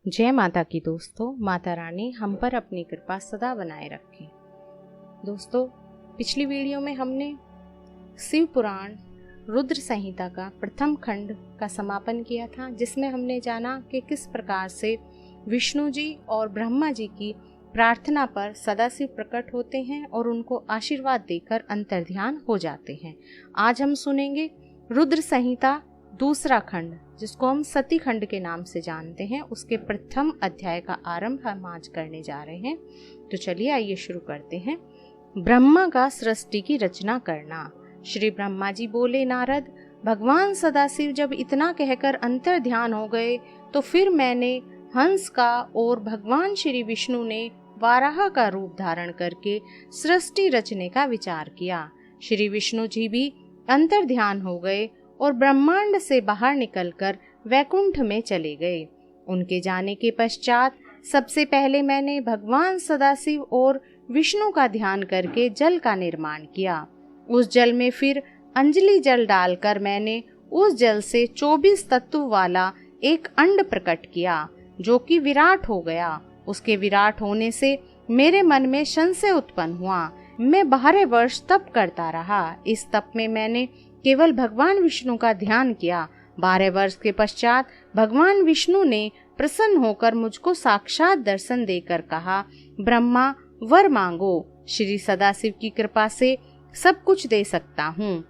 जय माता की दोस्तों। माता रानी हम पर अपनी कृपा सदा बनाए रखे। दोस्तों, पिछली वीडियो में हमने शिव पुराण रुद्र संहिता का प्रथम खंड का समापन किया था, जिसमें हमने जाना कि किस प्रकार से विष्णु जी और ब्रह्मा जी की प्रार्थना पर सदाशिव प्रकट होते हैं और उनको आशीर्वाद देकर अंतर्ध्यान हो जाते हैं। आज हम सुनेंगे रुद्र संहिता दूसरा खंड, जिसको हम सती खंड के नाम से जानते हैं। उसके प्रथम अध्याय का आरंभ हम आज करने जा रहे हैं। तो चलिए आइए शुरू करते हैं। ब्रह्मा का सृष्टि की रचना करना। श्री ब्रह्मा जी बोले, नारद, भगवान सदाशिव जब इतना कहकर अंतर ध्यान हो गए तो फिर मैंने हंस का और भगवान श्री विष्णु ने वाराह का रूप धारण करके सृष्टि रचने का विचार किया। श्री विष्णु जी भी अंतर ध्यान हो गए और ब्रह्मांड से बाहर निकलकर वैकुंठ में चले गए। उनके जाने के पश्चात सबसे पहले मैंने भगवान सदाशिव और विष्णु का ध्यान करके जल का निर्माण किया। उस जल में फिर अंजलि जल डालकर मैंने उस जल से 24 तत्व वाला एक अंड प्रकट किया, जो कि विराट हो गया। उसके विराट होने से मेरे मन में संशय उत्पन्न हुआ। मैं 12 वर्ष तप करता रहा। इस तप में मैंने केवल भगवान विष्णु का ध्यान किया। 12 वर्ष के पश्चात भगवान विष्णु ने प्रसन्न होकर मुझको साक्षात दर्शन देकर कहा, ब्रह्मा, वर मांगो। श्री सदाशिव की कृपा से सब कुछ दे सकता हूँ।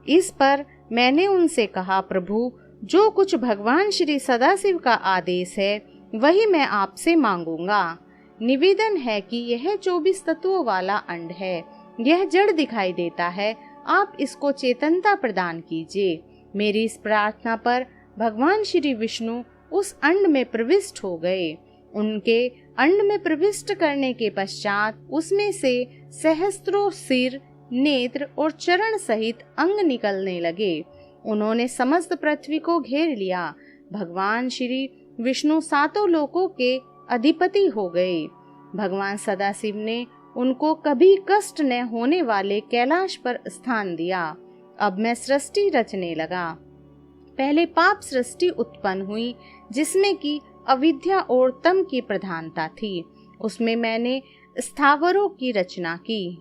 इस पर मैंने उनसे कहा, प्रभु, जो कुछ भगवान श्री सदाशिव का आदेश है वही मैं आपसे मांगूंगा। निवेदन है कि यह 24 तत्वों वाला अंड है। यह जड़ दिखाई देता है, आप इसको चेतनता प्रदान कीजिए। मेरी इस प्रार्थना पर भगवान श्री विष्णु उस अंड में प्रविष्ट हो गए। उनके अंड में प्रविष्ट करने के पश्चात उसमें से सहस्त्रों सिर, नेत्र और चरण सहित अंग निकलने लगे। उन्होंने समस्त पृथ्वी को घेर लिया। भगवान श्री विष्णु 7 लोकों के अधिपति हो गए। भगवान सदाशिव ने उनको कभी कष्ट न होने वाले कैलाश पर स्थान दिया। अब मैं सृष्टि रचने लगा। पहले पाप सृष्टि उत्पन्न हुई, जिसमें कि अविद्या और तम की प्रधानता थी। उसमें मैंने स्थावरों की रचना की।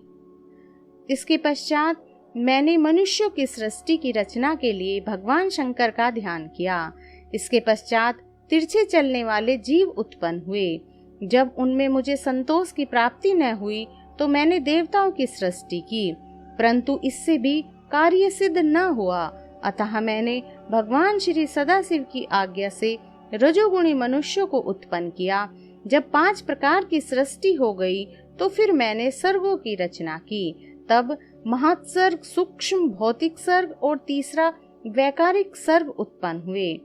इसके पश्चात मैंने मनुष्यों की सृष्टि की रचना के लिए भगवान शंकर का ध्यान किया। इसके पश्चात तिरछे चलने वाले जीव उत्पन्न हुए। जब उनमें मुझे संतोष की प्राप्ति न हुई तो मैंने देवताओं की सृष्टि की, परंतु इससे भी कार्य सिद्ध न हुआ। अतः मैंने भगवान श्री सदाशिव की आज्ञा से रजोगुणी मनुष्यों को उत्पन्न किया। जब 5 प्रकार की सृष्टि हो गई तो फिर मैंने सर्गों की रचना की। तब महत्सर्ग, सूक्ष्म भौतिक सर्ग और तीसरा वैकारिक सर्ग उत्पन्न हुए।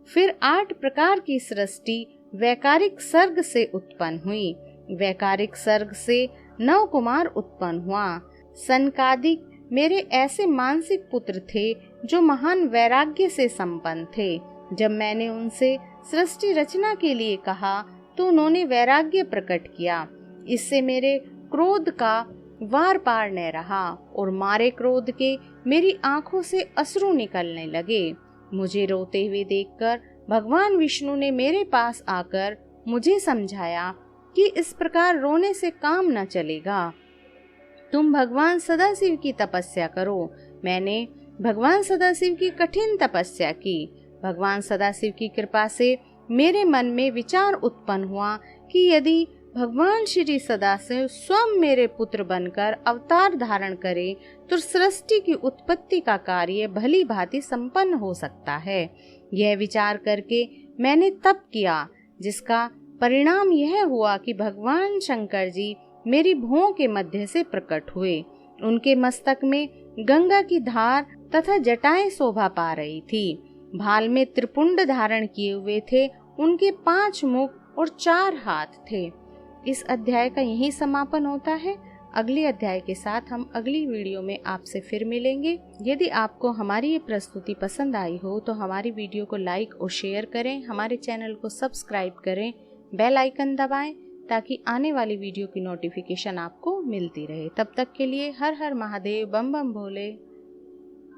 फिर 8 प्रकार की सृष्टि वैकारिक सर्ग से उत्पन्न हुई। वैकारिक सर्ग से 9 कुमार उत्पन्न हुआ। सनकादिक मेरे ऐसे मानसिक पुत्र थे जो महान वैराग्य से संपन्न थे। जब मैंने उनसे सृष्टि रचना के लिए कहा तो उन्होंने वैराग्य प्रकट किया। इससे मेरे क्रोध का वार पार न रहा और मारे क्रोध के मेरी आंखों से अश्रु निकलने लगे। मुझे रोते हुए देखकर भगवान विष्णु ने मेरे पास आकर मुझे समझाया कि इस प्रकार रोने से काम न चलेगा। तुम भगवान सदाशिव की तपस्या करो। मैंने भगवान सदाशिव की कठिन तपस्या की। भगवान सदाशिव की कृपा से मेरे मन में विचार उत्पन्न हुआ कि यदि भगवान श्री सदाशिव स्वयं मेरे पुत्र बनकर अवतार धारण करे तो सृष्टि की उत्पत्ति का कार्य भली भांति संपन्न हो सकता है। यह विचार करके मैंने तप किया, जिसका परिणाम यह हुआ कि भगवान शंकर जी मेरी भुवों के मध्य से प्रकट हुए। उनके मस्तक में गंगा की धार तथा जटाएं शोभा पा रही थी। भाल में त्रिपुंड धारण किए हुए थे। उनके 5 मुख और 4 हाथ थे। इस अध्याय का यही समापन होता है। अगले अध्याय के साथ हम अगली वीडियो में आपसे फिर मिलेंगे। यदि आपको हमारी ये प्रस्तुति पसंद आई हो तो हमारी वीडियो को लाइक और शेयर करें, हमारे चैनल को सब्सक्राइब करें, बेल आइकन दबाएं ताकि आने वाली वीडियो की नोटिफिकेशन आपको मिलती रहे। तब तक के लिए हर हर महादेव, बम बम भोले।